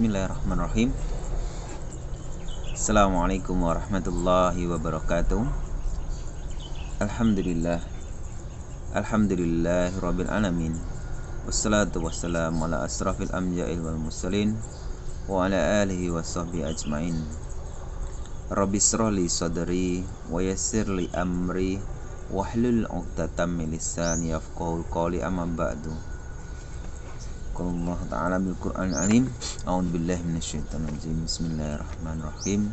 Bismillahirrahmanirrahim. Assalamualaikum warahmatullahi wabarakatuh. Alhamdulillah rabbil alamin. Wassalatu wassalamu ala asrafil anbiya'i wal mursalin wa ala alihi wa sahbihi ajmain. Rabbi shrah li sadri wa yassir li amri wahlul 'uqdatam min lisani yafqahu qawli, amma ba'du. Allah Ta'ala bil Qur'an alim. A'udzubillahi minasyaitonir rajim. Bismillahirrahmanirrahim.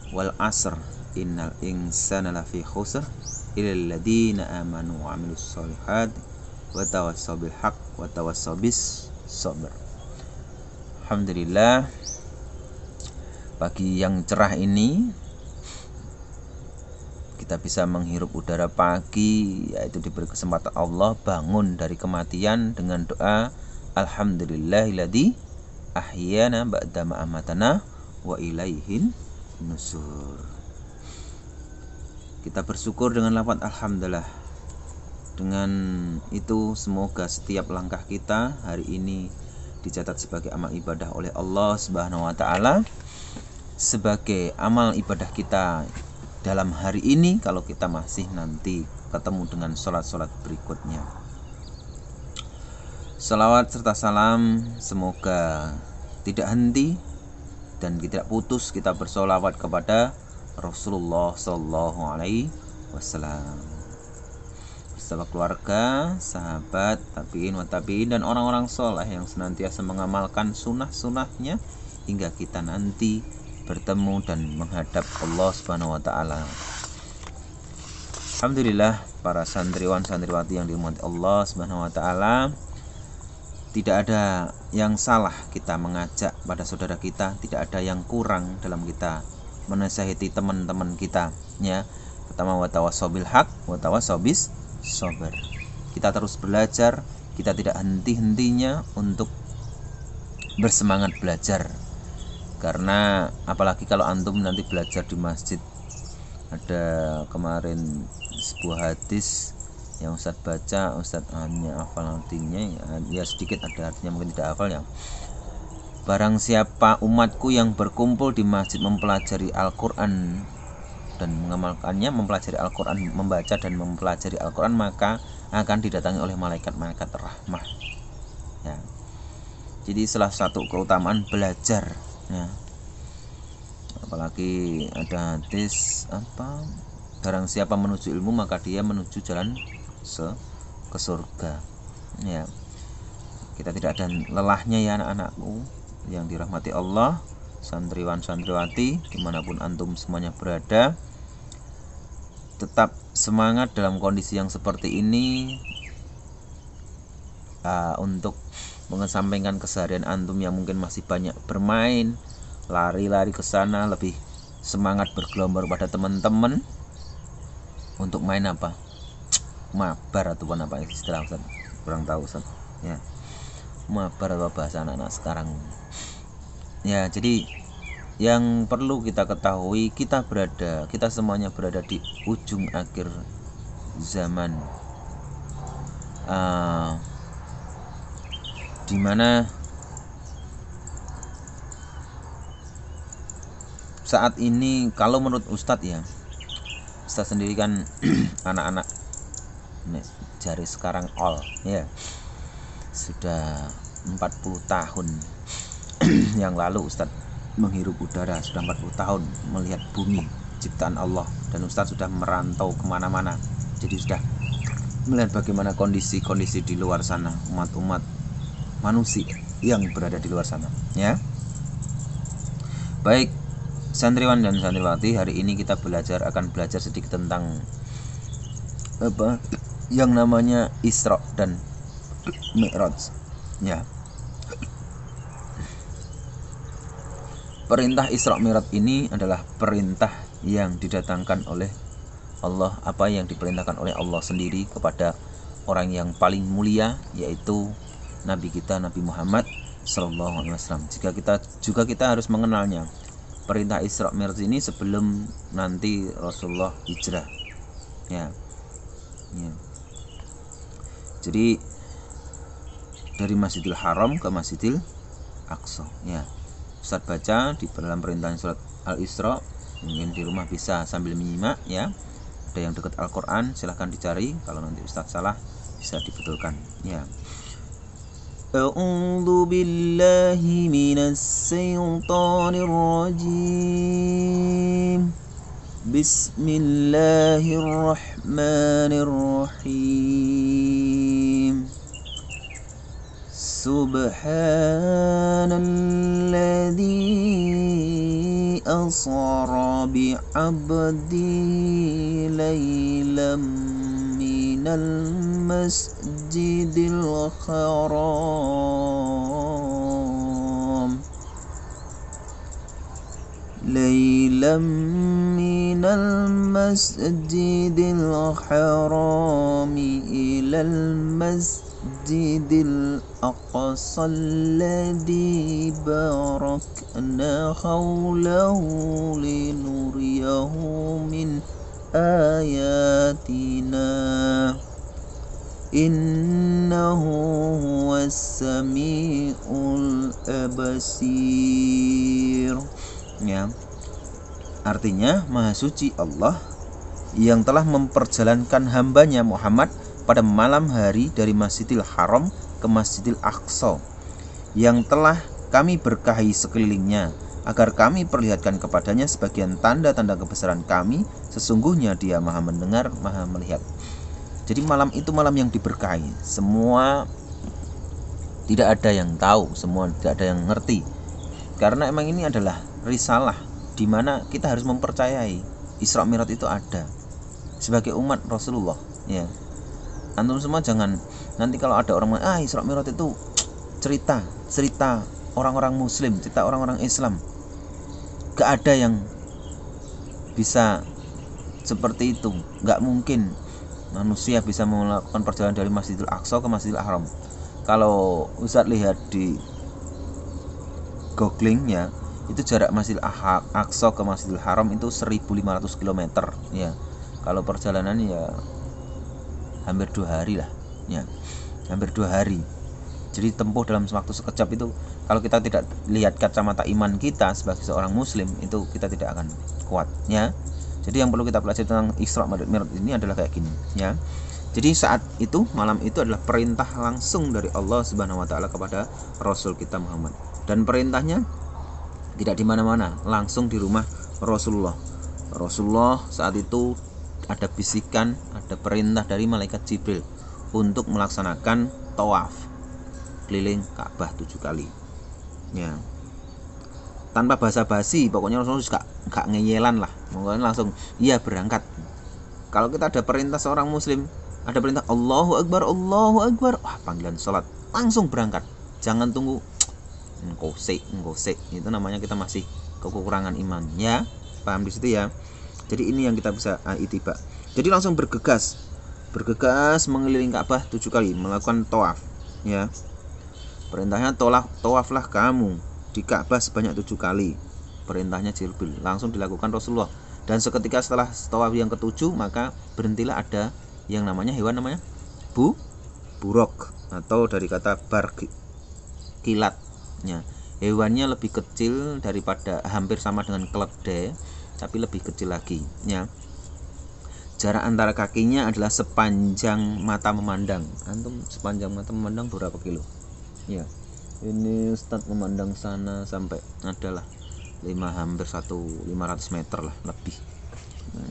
Wal 'asr innal insana lafi khusr illal ladzina amanu wa 'amilus sholihat wa tawassaw bil haqq wa tawassaw bis sabr. Alhamdulillah, pagi yang cerah ini kita bisa menghirup udara pagi, yaitu diberi kesempatan Allah bangun dari kematian dengan doa Alhamdulillahilladzi ahyana ba'da ma amatana wa ilaihin nusur. Kita bersyukur dengan lafaz alhamdulillah. Dengan itu semoga setiap langkah kita hari ini dicatat sebagai amal ibadah oleh Allah Subhanahu wa taala, sebagai amal ibadah kita dalam hari ini kalau kita masih nanti ketemu dengan sholat-sholat berikutnya. Salawat serta salam semoga tidak henti dan tidak putus kita bersolawat kepada Rasulullah Sallallahu Alaihi Wasallam bersama keluarga, sahabat, tabiin, wa tabiin, dan orang-orang soleh yang senantiasa mengamalkan sunnah-sunnahnya hingga kita nanti bertemu dan menghadap Allah Subhanahu wa taala. Alhamdulillah, para santriwan santriwati yang dirahmati Allah Subhanahu wa taala, tidak ada yang salah kita mengajak pada saudara kita, tidak ada yang kurang dalam kita menasihati teman-teman kita, ya. Pertama, wa tawassaw bil haqq wa tawassaw bis sabr. Kita terus belajar, kita tidak henti-hentinya untuk bersemangat belajar. Karena apalagi kalau antum nanti belajar di masjid, ada kemarin sebuah hadis yang Ustadz baca, Ustadz hanya hafal artinya, ya sedikit ada artinya mungkin tidak hafal ya. Barang siapa umatku yang berkumpul di masjid mempelajari Al-Quran dan mengamalkannya, mempelajari Al-Quran, membaca dan mempelajari Al-Quran, maka akan didatangi oleh malaikat-malaikat rahmah, ya. Jadi salah satu keutamaan belajar, ya. Apalagi ada hadis barang siapa menuju ilmu maka dia menuju jalan ke surga, ya. Kita tidak ada lelahnya ya anak-anakku yang dirahmati Allah, santriwan santriwati dimanapun antum semuanya berada, tetap semangat dalam kondisi yang seperti ini, untuk mengesampingkan keseharian antum yang mungkin masih banyak bermain, lari-lari ke sana, lebih semangat bergelombor pada teman-teman untuk main apa? Mabar ataupun apa istilah Ustaz? Kurang tahu Ustaz. Ya. Mabar atau bahasa anak-anak sekarang. Ya, jadi yang perlu kita ketahui, kita semuanya berada di ujung akhir zaman, di mana saat ini kalau menurut Ustadz ya, Ustadz sendiri kan anak-anak jari sekarang ya sudah 40 tahun yang lalu Ustadz menghirup udara, sudah 40 tahun melihat bumi ciptaan Allah, dan Ustadz sudah merantau kemana-mana, jadi sudah melihat bagaimana kondisi-kondisi di luar sana, umat-umat manusia yang berada di luar sana, ya. Baik santriwan dan santriwati, hari ini kita akan belajar sedikit tentang yang namanya Isra dan Mi'raj, ya. Perintah Isra Mi'raj ini adalah perintah yang didatangkan oleh Allah, apa yang diperintahkan oleh Allah sendiri kepada orang yang paling mulia, yaitu Nabi kita Nabi Muhammad Sallallahu Alaihi Wasallam. Kita harus mengenalnya. Perintah Isra Mi'raj ini sebelum nanti Rasulullah hijrah, ya. Jadi dari Masjidil Haram ke Masjidil Aqsa. Ya, Ustadz baca di dalam perintah surat Al-Isra, mungkin di rumah bisa sambil menyimak ya. Ada yang dekat Al-Quran silahkan dicari, kalau nanti Ustadz salah bisa dibetulkan ya. A'udzu billahi minas syaitonir rajim. Bismillahirrahmanirrahim. Subhanalladzi asra bi'abdihi laylam minal masjidil haram minal masjidil haram ilal masjidil aqsa alladzi barakna hawlahu linuriyahu min ayatina innahu huwas samiul basir. Ya, artinya Maha Suci Allah yang telah memperjalankan hambanya Muhammad pada malam hari dari Masjidil Haram ke Masjidil Aqsa, yang telah kami berkahi sekelilingnya agar kami perlihatkan kepadanya sebagian tanda-tanda kebesaran kami. Sesungguhnya Dia Maha mendengar, Maha melihat. Jadi malam itu malam yang diberkahi. Semua tidak ada yang tahu, semua tidak ada yang ngerti. Karena emang ini adalah risalah di mana kita harus mempercayai Isra Mi'raj itu ada sebagai umat Rasulullah ya. Antum semua jangan nanti kalau ada orang Isra Mi'raj itu cerita orang-orang muslim, cerita orang-orang Islam. Gak ada yang bisa seperti itu, gak mungkin manusia bisa melakukan perjalanan dari Masjidil Aqsa ke Masjidil Haram. Kalau Ustadz lihat di googling ya, itu jarak Masjidil Aqsa ke Masjidil Haram itu 1500 km ya. Kalau perjalanan ya hampir 2 hari lah ya, hampir 2 hari. Jadi tempuh dalam waktu sekejap itu, kalau kita tidak lihat kacamata iman kita sebagai seorang muslim, itu kita tidak akan kuat ya. Jadi yang perlu kita pelajari tentang Isra Mi'raj ini adalah kayak gini ya. Jadi saat itu, malam itu adalah perintah langsung dari Allah Subhanahu wa taala kepada Rasul kita Muhammad. Dan perintahnya tidak di mana-mana, langsung di rumah Rasulullah. Rasulullah saat itu ada bisikan, ada perintah dari malaikat Jibril untuk melaksanakan tawaf keliling Ka'bah 7 kali. Ya. Tanpa basa-basi, pokoknya Rasulullah gak ngeyelan lah. Pokoknya langsung iya berangkat. Kalau kita ada perintah seorang muslim, ada perintah Allahu Akbar, wah panggilan sholat, langsung berangkat. Jangan tunggu ngosek. Itu namanya kita masih kekurangan iman ya. Paham di situ ya. Jadi ini yang kita bisa itibak. Jadi langsung bergegas mengelilingi Ka'bah 7 kali, melakukan tawaf ya. Perintahnya tawaflah kamu di Ka'bah sebanyak 7 kali. Perintahnya Jibril, langsung dilakukan Rasulullah. Dan seketika setelah tawaf yang ke-7, maka berhentilah ada yang namanya hewan namanya buruk atau dari kata kilat ya. Hewannya lebih kecil daripada, hampir sama dengan keledai, tapi lebih kecil lagi ya. Jarak antara kakinya adalah sepanjang mata memandang. Antum sepanjang mata memandang berapa kilo? Ya. Ini Ustadz memandang sana sampai adalah hampir 500 meter lah lebih.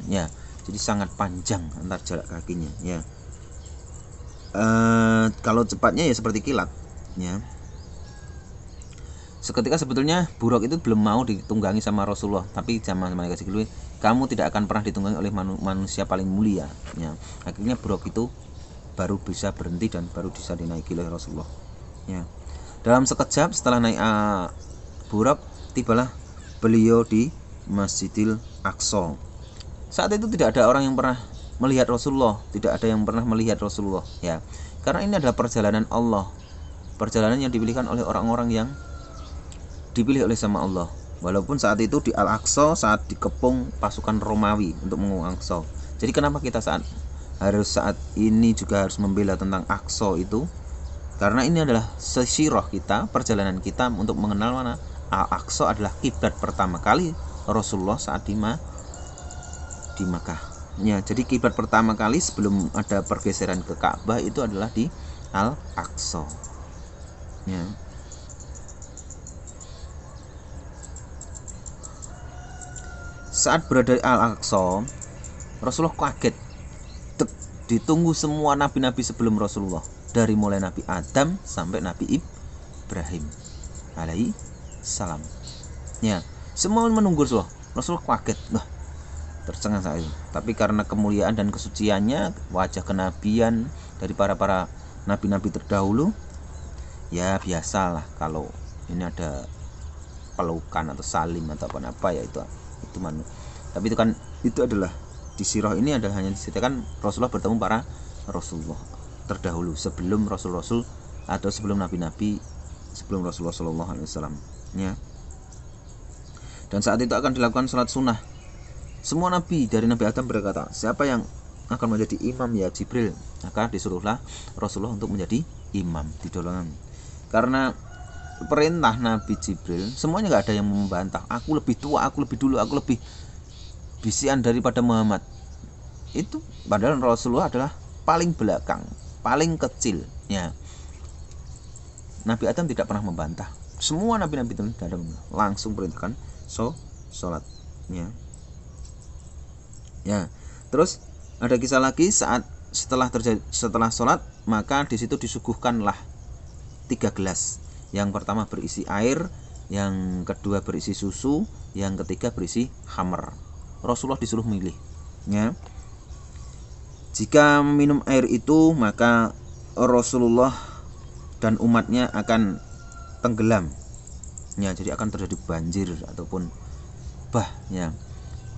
Ya. Jadi sangat panjang antar jarak kakinya ya. Kalau cepatnya ya seperti kilat ya. Seketika sebetulnya buruk itu belum mau ditunggangi sama Rasulullah, tapi zaman malaikat Jibril, kamu tidak akan pernah ditunggangi oleh manusia paling mulia ya. Akhirnya buruk itu baru bisa berhenti dan baru bisa dinaiki oleh Rasulullah ya. Dalam sekejap setelah naik buruk, tibalah beliau di Masjidil Aqsa. Saat itu tidak ada orang yang pernah melihat Rasulullah, tidak ada yang pernah melihat Rasulullah ya. Karena ini adalah perjalanan Allah, perjalanan yang dipilihkan oleh orang-orang yang dipilih oleh sama Allah. Walaupun saat itu di Al-Aqsa saat dikepung pasukan Romawi untuk mengepung Aqsa. Jadi kenapa kita saat ini juga harus membela tentang Aqsa itu? Karena ini adalah sesirah kita, perjalanan kita untuk mengenal mana Al-Aqsa adalah kiblat pertama kali Rasulullah saat di Makkah. Ya, jadi kiblat pertama kali sebelum ada pergeseran ke Ka'bah itu adalah di Al-Aqsa. Ya. Saat berada di Al-Aqsa, Rasulullah kaget. Ditunggu semua nabi-nabi sebelum Rasulullah, dari mulai Nabi Adam sampai Nabi Ibrahim alaihi salam. Ya, semua menunggu Rasulullah. Rasulullah kaget, tercengang saat itu. Tapi karena kemuliaan dan kesuciannya, wajah kenabian dari para nabi-nabi terdahulu, ya biasalah kalau ini ada pelukan atau salim atau apa ya itu tapi itu adalah di sirah ini ada hanya diceritakan Rasulullah bertemu para Rasulullah terdahulu sebelum Rasul-Rasul atau sebelum nabi-nabi sebelum Rasulullah SAW ya. Dan saat itu akan dilakukan sholat sunnah. Semua nabi dari Nabi Adam berkata, siapa yang akan menjadi imam ya Jibril, maka disuruhlah Rasulullah untuk menjadi imam, didolongan. Karena perintah Nabi Jibril, semuanya nggak ada yang membantah. Aku lebih tua, aku lebih dulu, aku lebih bisian daripada Muhammad. Itu padahal Rasulullah adalah paling belakang, paling kecil. Ya. Nabi Adam tidak pernah membantah. Semua nabi-nabi itu tidak ada langsung perintahkan sholat. Ya. Terus ada kisah lagi setelah sholat, maka di situ disuguhkanlah 3 gelas. Yang pertama berisi air, yang kedua berisi susu, yang ketiga berisi khamr. Rasulullah disuruh milih. Ya. Jika minum air itu, maka Rasulullah dan umatnya akan tenggelam. Ya, jadi akan terjadi banjir ataupun bah. Ya.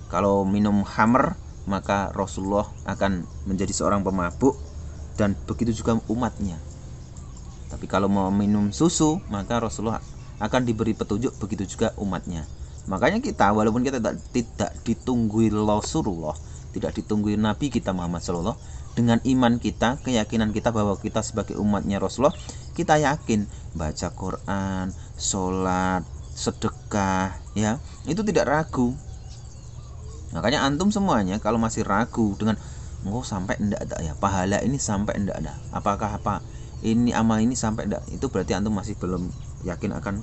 Kalau minum khamr, maka Rasulullah akan menjadi seorang pemabuk dan begitu juga umatnya. Tapi kalau mau minum susu, maka Rasulullah akan diberi petunjuk, begitu juga umatnya. Makanya kita, walaupun kita tidak ditunggui Rasulullah, tidak ditunggui Nabi kita Muhammad SAW, dengan iman kita, keyakinan kita bahwa kita sebagai umatnya Rasulullah, kita yakin baca Quran, sholat, sedekah, ya itu tidak ragu. Makanya antum semuanya kalau masih ragu dengan sampai enggak ada ya pahala ini, sampai enggak ada, apakah ini amal ini sampai enggak, itu berarti antum masih belum yakin akan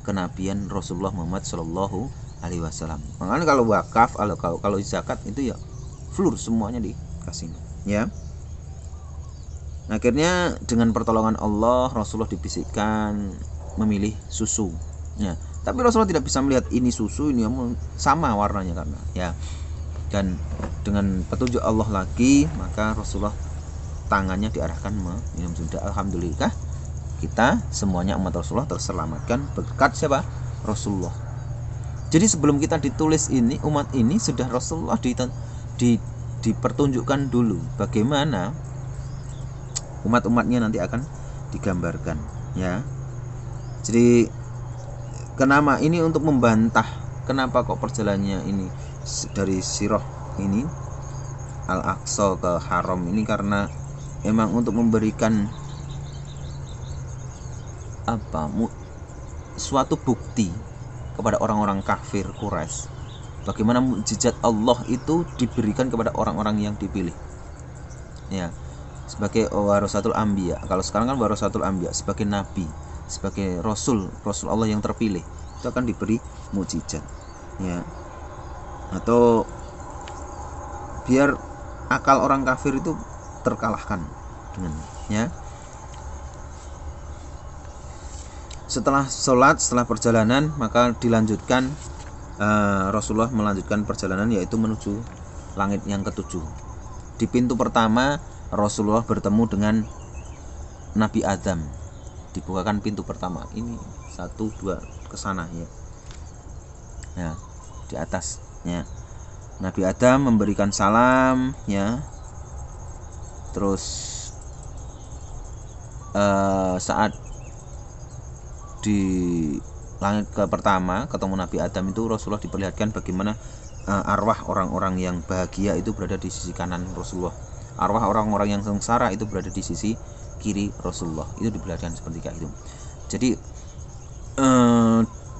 kenabian Rasulullah Muhammad Shallallahu Alaihi Wasallam. Makanya kalau wakaf, kalau zakat itu ya full semuanya dikasih ya. Akhirnya dengan pertolongan Allah, Rasulullah dibisikkan memilih susu ya. Tapi Rasulullah tidak bisa melihat ini susu, ini sama warnanya karena ya. Dan dengan petunjuk Allah lagi, maka Rasulullah tangannya diarahkan minum sudah. Alhamdulillah kita semuanya umat Rasulullah terselamatkan berkat siapa? Rasulullah. Jadi sebelum kita ditulis ini, umat ini sudah Rasulullah dipertunjukkan dulu bagaimana umat-umatnya nanti akan digambarkan ya. Jadi kenapa ini untuk membantah kenapa kok perjalanannya ini dari sirah ini Al-Aqsa ke Haram ini, karena memang untuk memberikan suatu bukti kepada orang-orang kafir Quraisy bagaimana mukjizat Allah itu diberikan kepada orang-orang yang dipilih ya, sebagai warasatul anbiya. Kalau sekarang kan warasatul anbiya, sebagai nabi, sebagai rasul Allah yang terpilih, itu akan diberi mukjizat ya, atau biar akal orang kafir itu terkalahkan dengan ya. Setelah sholat, setelah perjalanan, maka dilanjutkan Rasulullah melanjutkan perjalanan, yaitu menuju langit yang ketujuh. Di pintu pertama Rasulullah bertemu dengan Nabi Adam. Dibukakan pintu pertama. Ini 1, 2 ke sana ya. Ya, di atasnya Nabi Adam memberikan salam ya. Terus saat di langit ke pertama ketemu Nabi Adam itu, Rasulullah diperlihatkan bagaimana arwah orang-orang yang bahagia itu berada di sisi kanan Rasulullah. arwah orang-orang yang sengsara itu berada di sisi kiri Rasulullah. Itu diperlihatkan seperti kayak itu. Jadi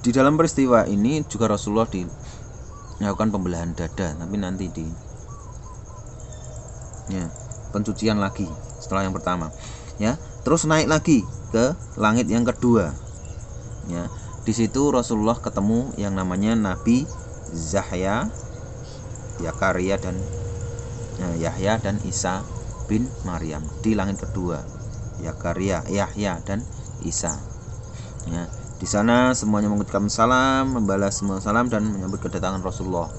di dalam peristiwa ini juga Rasulullah dilakukan pembelahan dada, tapi nanti di pencucian lagi setelah yang pertama, ya. Terus naik lagi ke langit yang kedua, ya. Di situ Rasulullah ketemu yang namanya Nabi Zahya, Yahya dan Isa bin Maryam di langit kedua. Yahya dan Isa. Ya, di sana semuanya mengucapkan salam, membalas semua salam dan menyambut kedatangan Rasulullah.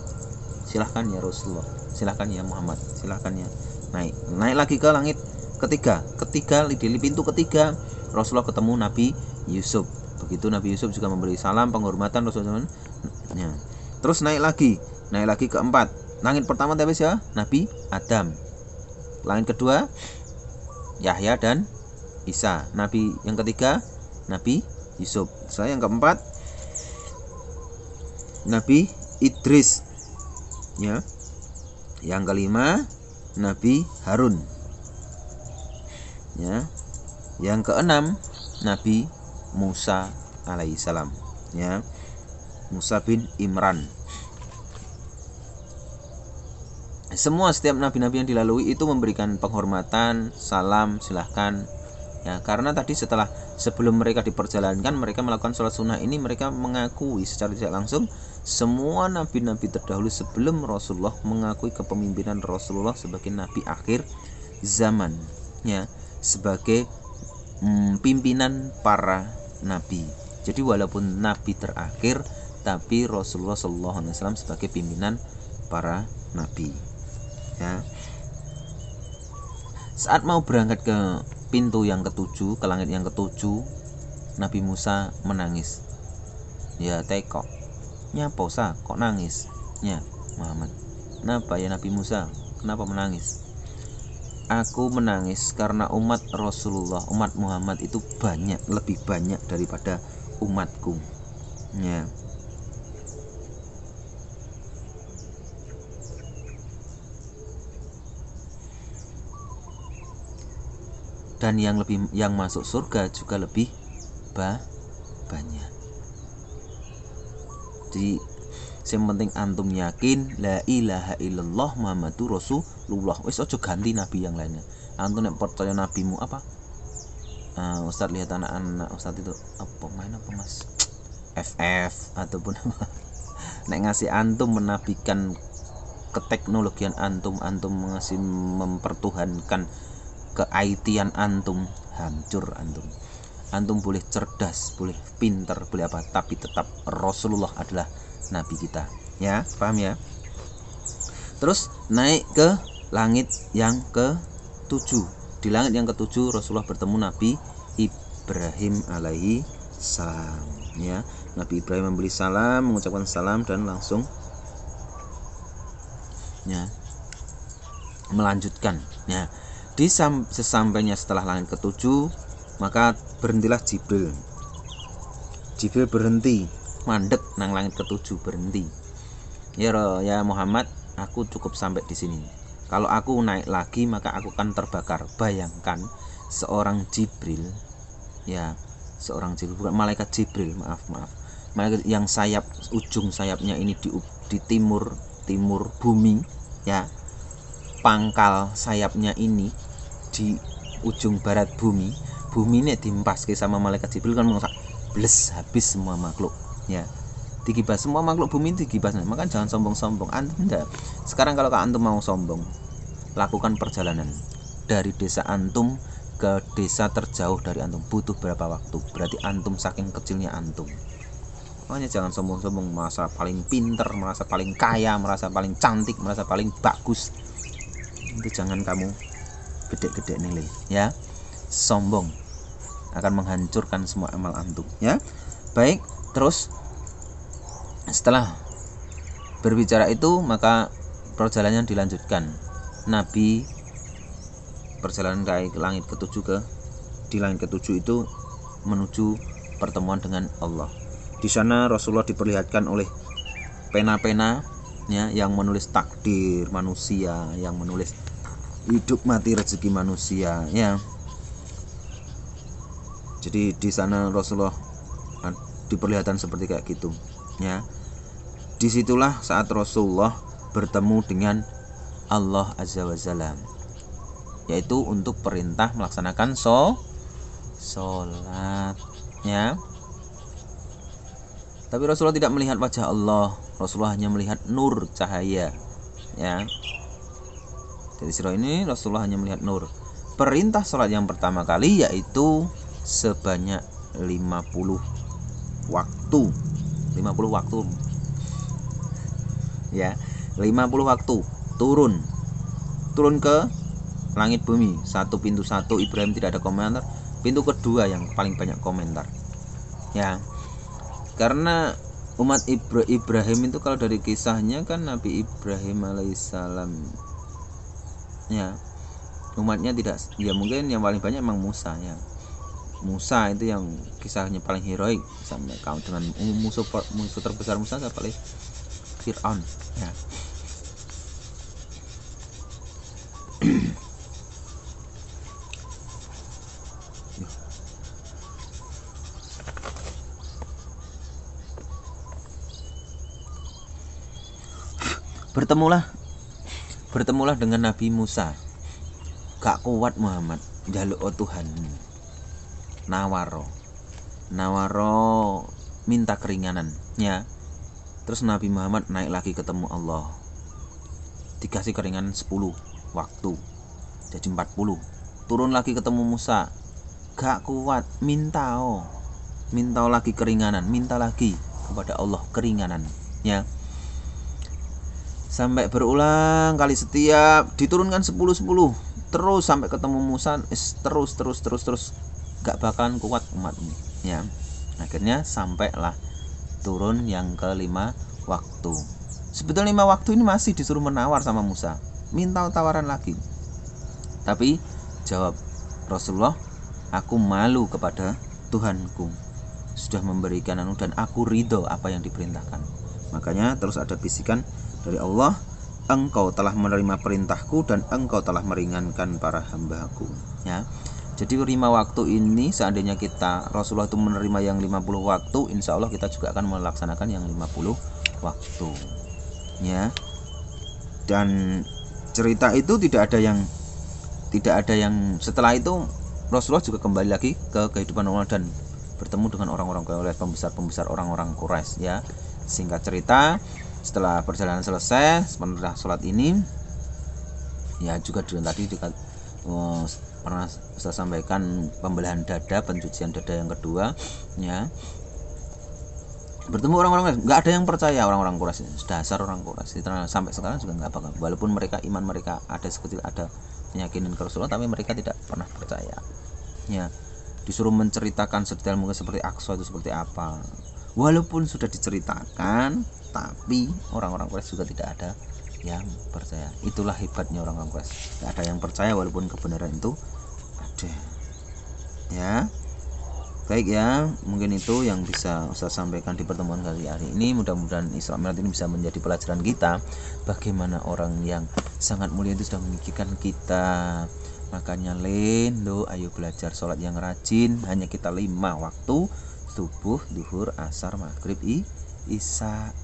Silahkan ya Rasulullah, silahkan ya Muhammad, silahkan ya. Naik lagi ke langit ketiga. Di pintu ketiga Rasulullah ketemu Nabi Yusuf. Begitu Nabi Yusuf juga memberi salam penghormatan Rasulullah. Ya. Terus naik lagi keempat. Langit pertama tadi ya Nabi Adam. Langit kedua Yahya dan Isa. Nabi yang ketiga Nabi Yusuf. Yang keempat Nabi Idris. Ya. Yang kelima Nabi Harun. Ya. Yang keenam Nabi Musa alaihissalam, ya. Musa bin Imran. Setiap nabi-nabi yang dilalui itu memberikan penghormatan, salam, silahkan, ya. Karena tadi sebelum mereka diperjalankan, mereka melakukan sholat sunnah ini, mereka mengakui secara tidak langsung semua nabi-nabi terdahulu sebelum Rasulullah mengakui kepemimpinan Rasulullah sebagai nabi akhir zaman, ya, sebagai pimpinan para nabi. Jadi walaupun nabi terakhir, tapi Rasulullah SAW sebagai pimpinan para nabi, ya. Saat mau berangkat ke pintu yang ketujuh, ke langit yang ketujuh, Nabi Musa menangis. Ya teko, nyapa usah kok nangis? Ya Muhammad, kenapa ya Nabi Musa? Kenapa menangis? Aku menangis karena umat Rasulullah, umat Muhammad itu lebih banyak daripada umatku. Ya. Dan yang masuk surga juga lebih banyak. Jadi yang penting antum yakin la ilaha illallah Muhammadur Rasulullah. Wis aja ganti nabi yang lainnya. Antum nek percaya nabimu apa? Ustaz lihat anak-anak Ustaz itu apa main apa Mas? FF ataupun apa? Nek ngasih antum menabikan keteknologian antum ngasih mempertuhankan ke IT-an antum, hancur antum. Antum boleh cerdas, boleh pintar, boleh apa, tapi tetap Rasulullah adalah nabi kita, ya, paham ya? Terus naik ke langit yang ke-7. Di langit yang ke-7 Rasulullah bertemu Nabi Ibrahim alaihi salam, ya. Nabi Ibrahim memberi salam, mengucapkan salam dan langsung, ya, melanjutkan, ya. Sesampainya setelah langit ke-7, maka berhentilah Jibril. Jibril berhenti, mandek nang langit ke-7, berhenti. Ya Muhammad, aku cukup sampai di sini. Kalau aku naik lagi maka aku akan terbakar. Bayangkan seorang Jibril, ya, bukan malaikat Jibril, maaf. Malaikat yang ujung sayapnya ini di timur bumi, ya. Pangkal sayapnya ini di ujung barat bumi. Bumi ini dimpaske sama malaikat Jibril kan bles habis semua makhluk, ya. Digibas semua makhluk bumi, digibas. Maka jangan sombong-sombong antum. Enggak. Sekarang kalau antum mau sombong, lakukan perjalanan dari desa antum ke desa terjauh dari antum. Butuh berapa waktu? Berarti antum saking kecilnya antum. Makanya jangan sombong-sombong, merasa paling pinter, merasa paling kaya, merasa paling cantik, merasa paling bagus. Itu jangan kamu gede-gede nilai, ya. Sombong akan menghancurkan semua amal antum, ya. Baik, terus setelah berbicara itu maka perjalanan dilanjutkan. Nabi perjalanan ke langit ke-7 di langit ke-7 itu menuju pertemuan dengan Allah. Di sana Rasulullah diperlihatkan oleh pena-pena, ya, yang menulis takdir manusia, yang menulis hidup mati rezeki manusia, ya. Jadi di sana Rasulullah diperlihatkan seperti kayak gitu, ya. Disitulah saat Rasulullah bertemu dengan Allah Azza wa Jalla, yaitu untuk perintah melaksanakan sholat, ya. Tapi Rasulullah tidak melihat wajah Allah, Rasulullah hanya melihat nur cahaya, ya. Dari sirah ini Rasulullah hanya melihat nur. Perintah sholat yang pertama kali yaitu sebanyak 50 waktu. 50 waktu. Ya, 50 waktu turun ke langit bumi. Satu pintu satu Ibrahim tidak ada komentar. Pintu kedua yang paling banyak komentar. Ya. Karena umat Ibrahim itu kalau dari kisahnya kan Nabi Ibrahim alaihissalam, ya, umatnya tidak, ya mungkin yang paling banyak memang Musa, ya. Musa itu yang kisahnya paling heroik sampai kaum dengan musuh terbesar Musa paling Fir'aun, ya. Bertemulah dengan Nabi Musa. Gak kuat Muhammad njaluk Tuhan. Nawaro minta keringanan, ya. Terus Nabi Muhammad naik lagi ketemu Allah. Dikasih keringanan 10 waktu. Jadi 40. Turun lagi ketemu Musa. Gak kuat, minta lagi keringanan, minta lagi kepada Allah keringanan, ya. Sampai berulang kali, setiap diturunkan 10 terus sampai ketemu Musa, terus gak bakalan kuat umat ini, ya. Akhirnya sampailah turun yang ke-5 waktu. Sebetulnya 5 waktu ini masih disuruh menawar sama Musa, minta tawaran lagi. Tapi jawab Rasulullah, aku malu kepada Tuhanku, sudah memberikan dan aku ridho apa yang diperintahkan. Makanya terus ada bisikan dari Allah, engkau telah menerima perintahku dan engkau telah meringankan para hambaku, ya. Jadi 5 waktu ini seandainya Rasulullah itu menerima yang 50 waktu, insya Allah kita juga akan melaksanakan yang 50 waktu, ya. Dan cerita itu tidak ada yang setelah itu Rasulullah juga kembali lagi ke kehidupan normal dan bertemu dengan orang-orang pembesar orang-orang Quraisy, ya. Singkat cerita, setelah perjalanan selesai, setelah sholat ini, ya juga tadi juga pernah saya sampaikan pembelahan dada, pencucian dada yang kedua, ya. Bertemu orang-orang, nggak ada yang percaya orang-orang Quraisy, dasar orang Quraisy sampai sekarang juga nggak bakal, walaupun iman mereka ada sekecil ada keyakinan ke Rasulullah, tapi mereka tidak pernah percaya, ya. Disuruh menceritakan sedetail mungkin seperti Aqsa itu seperti apa, walaupun sudah diceritakan, tapi orang-orang Quraisy juga tidak ada yang percaya. Itulah hebatnya orang-orang Quraisy, tidak ada yang percaya walaupun kebenaran itu ada, ya. Baik, ya, mungkin itu yang bisa saya sampaikan di pertemuan kali ini. Mudah-mudahan Isra Mi'raj ini bisa menjadi pelajaran kita bagaimana orang yang sangat mulia itu sudah memikirkan kita. Makanya ayo belajar sholat yang rajin. Hanya kita 5 waktu, subuh, duhur, asar, maghrib, isya.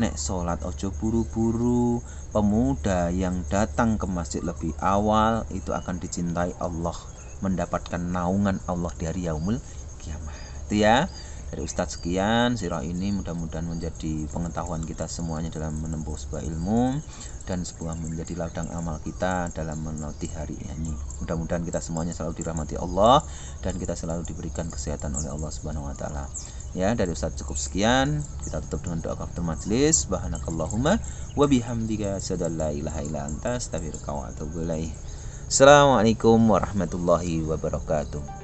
Nek sholat ojo buru-buru. Pemuda yang datang ke masjid lebih awal itu akan dicintai Allah, mendapatkan naungan Allah di hari yaumul kiamat, itu ya. Dari Ustadz sekian sirah ini, mudah-mudahan menjadi pengetahuan kita semuanya dalam menempuh sebuah ilmu dan sebuah menjadi ladang amal kita dalam melalui hari ini. Mudah-mudahan kita semuanya selalu dirahmati Allah dan kita selalu diberikan kesehatan oleh Allah Subhanahu wa taala. Ya, dari Ustadz cukup sekian. Kita tutup dengan doa kafaratul majelis. Subhanakallahumma wa bihamdika asyhadu an la ilaha illa anta astaghfiruka wa atubu ilaik. Assalamualaikum warahmatullahi wabarakatuh.